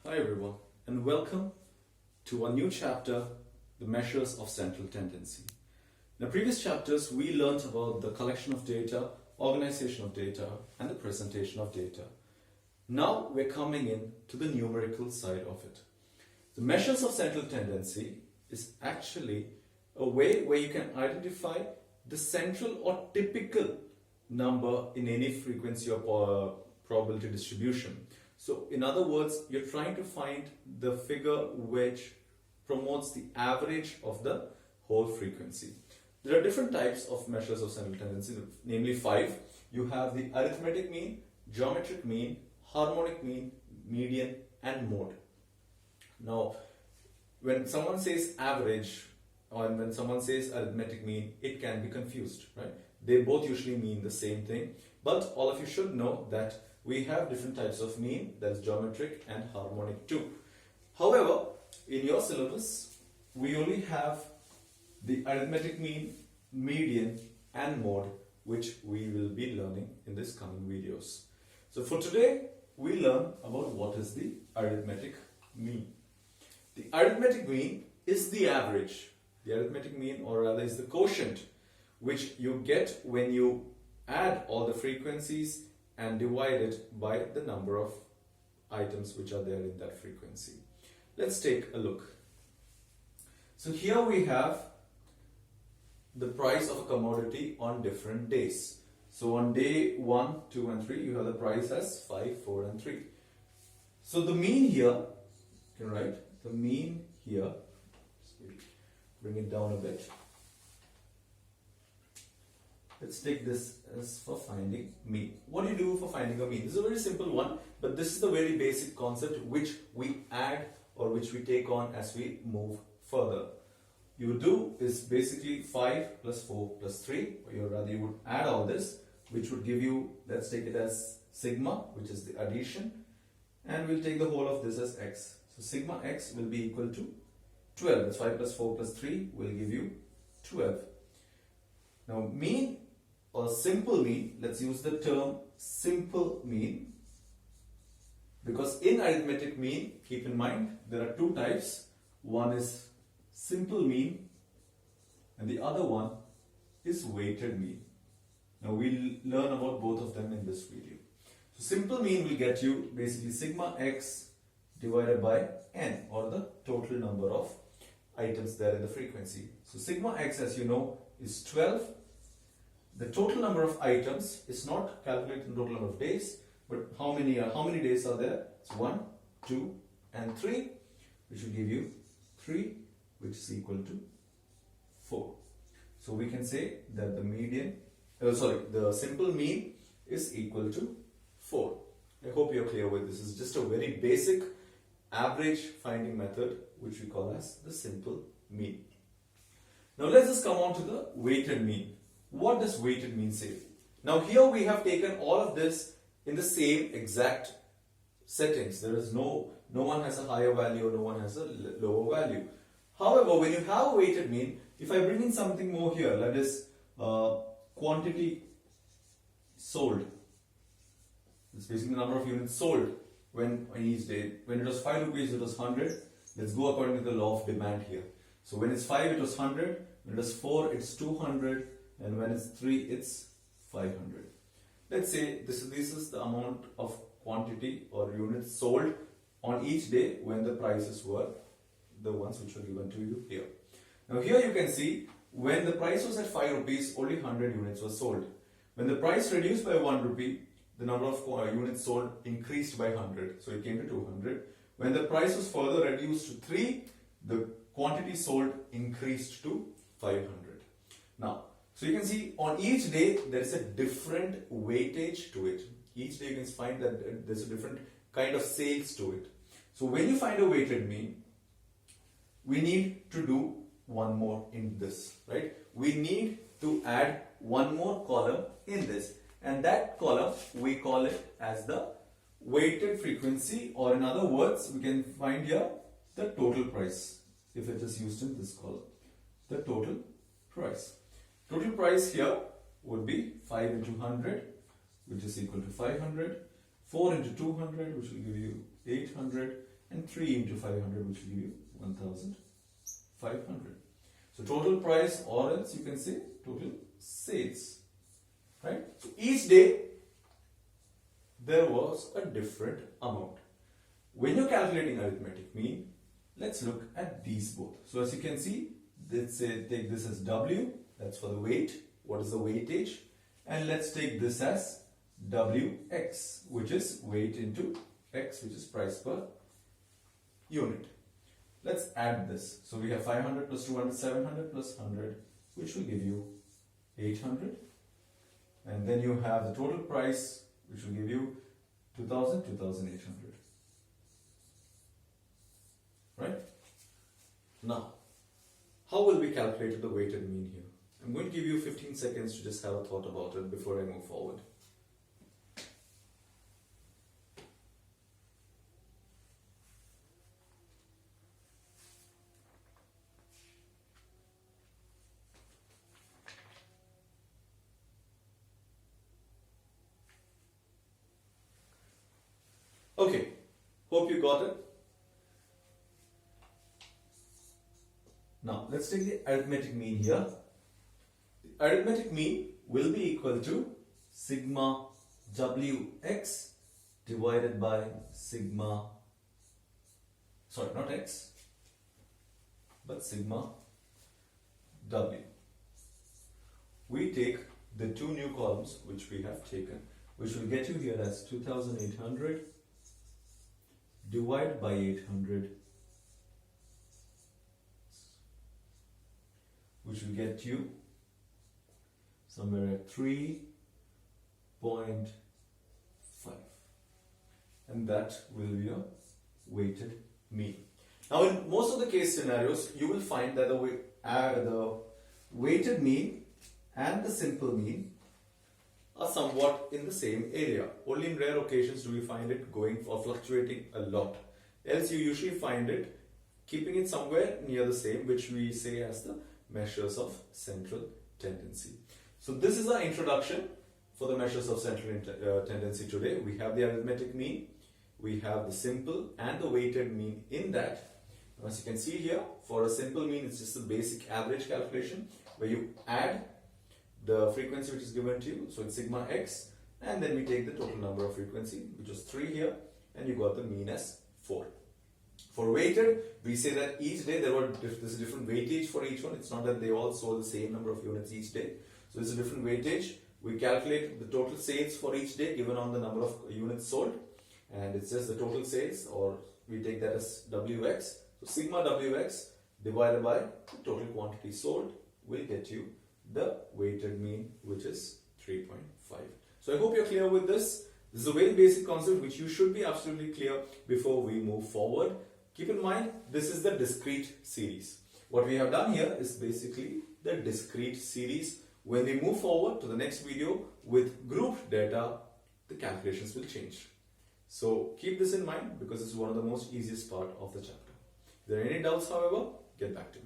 Hi everyone, and welcome to our new chapter, the measures of central tendency. In the previous chapters, we learned about the collection of data, organization of data, and the presentation of data. Now we're coming in to the numerical side of it. The measures of central tendency is actually a way where you can identify the central or typical number in any frequency or probability distribution. So in other words, you're trying to find the figure which promotes the average of the whole frequency. There are different types of measures of central tendency, namely 5. You have the arithmetic mean, geometric mean, harmonic mean, median, and mode. Now, when someone says average or when someone says arithmetic mean, it can be confused, right? They both usually mean the same thing, but all of you should know that we have different types of mean, that's geometric and harmonic too. However, in your syllabus, we only have the arithmetic mean, median, and mode, which we will be learning in this coming videos. So for today, we learn about what is the arithmetic mean. The arithmetic mean is the average. The arithmetic mean, or rather, is the quotient which you get when you add all the frequencies and divide it by the number of items which are there in that frequency. Let's take a look. So here we have the price of a commodity on different days. So on day 1, 2 and 3 you have the price as 5, 4 and 3. So the mean here, you can write the mean here, bring it down a bit. Let's take this as for finding mean. What do you do for finding a mean? This is a very simple one, but this is the very basic concept which we add or which we take on as we move further. You would do is basically 5 plus 4 plus 3, or rather you would add all this, which would give you, let's take it as sigma, which is the addition, and we'll take the whole of this as x. So sigma x will be equal to 12. That's 5 plus 4 plus 3 will give you 12. Now mean or simple mean, let's use the term simple mean, because in arithmetic mean, keep in mind there are two types. One is simple mean and the other one is weighted mean. Now we'll learn about both of them in this video. So simple mean will get you basically sigma x divided by n, or the total number of items there in the frequency. So sigma x, as you know, is 12. The total number of items is not calculated in total number of days, but how many days are there? It's 1, 2 and 3, which will give you 3, which is equal to 4. So we can say that the simple mean is equal to 4. I hope you're clear with this. It's just a very basic average finding method which we call as the simple mean. Now let's just come on to the weighted mean. What does weighted mean say? Now here we have taken all of this in the same exact settings. There is no one has a higher value or no one has a lower value. However, when you have a weighted mean, if I bring in something more here, that is quantity sold. It's basically the number of units sold when on each day. When it was 5 rupees, it was 100. Let's go according to the law of demand here. So when it's 5, it was 100. When it was 4, it's 200. And when it's 3, it's 500. Let's say this is the amount of quantity or units sold on each day when the prices were the ones which were given to you here. Now here you can see when the price was at 5 rupees, only 100 units were sold. When the price reduced by 1 rupee, the number of units sold increased by 100. So it came to 200. When the price was further reduced to 3, the quantity sold increased to 500. Now, so you can see on each day there is a different weightage to it. Each day you can find that there's a different kind of sales to it. So when you find a weighted mean, we need to do one more in this, right? We need to add one more column in this, and that column we call it as the weighted frequency, or in other words, we can find here the total price if it is used in this column, the total price. Total price here would be 5 into 100, which is equal to 500, 4 into 200, which will give you 800, and 3 into 500, which will give you 1,500. So total price, or else you can say total sales, right? So each day there was a different amount. When you're calculating arithmetic mean, let's look at these both. So as you can see, let's say take this as W, that's for the weight. What is the weightage? And let's take this as WX, which is weight into X, which is price per unit. Let's add this. So we have 500 plus 200, 700 plus 100, which will give you 800. And then you have the total price, which will give you 2,000, 2,800. Right? Now, how will we calculate the weighted mean here? I'm going to give you 15 seconds to just have a thought about it before I move forward. Okay, hope you got it. Now, let's take the arithmetic mean here. The arithmetic mean will be equal to sigma Wx divided by sigma, sorry, not x, but sigma W. We take the two new columns which we have taken, which will get you here as 2,800 divided by 800, which will get you somewhere at 3.5, and that will be your weighted mean. Now, in most of the case scenarios, you will find that the weighted mean and the simple mean are somewhat in the same area. Only in rare occasions do we find it going or fluctuating a lot. Else you usually find it keeping it somewhere near the same, which we say as the measures of central tendency. So this is our introduction for the measures of central tendency today. We have the arithmetic mean, we have the simple and the weighted mean in that. As you can see here, for a simple mean, it's just the basic average calculation where you add the frequency which is given to you, so it's sigma x, and then we take the total number of frequency, which is 3 here, and you got the mean as 4. For weighted, we say that each day there's a different weightage for each one. It's not that they all sold the same number of units each day. So it's a different weightage. We calculate the total sales for each day given on the number of units sold, and it's just the total sales, or we take that as Wx. So sigma Wx divided by the total quantity sold will get you the weighted mean, which is 3.5. So I hope you're clear with this. This is a very basic concept which you should be absolutely clear before we move forward. Keep in mind, this is the discrete series. What we have done here is basically the discrete series. When we move forward to the next video with grouped data, the calculations will change. So keep this in mind because it's one of the most easiest part of the chapter. If there are any doubts, however, get back to me.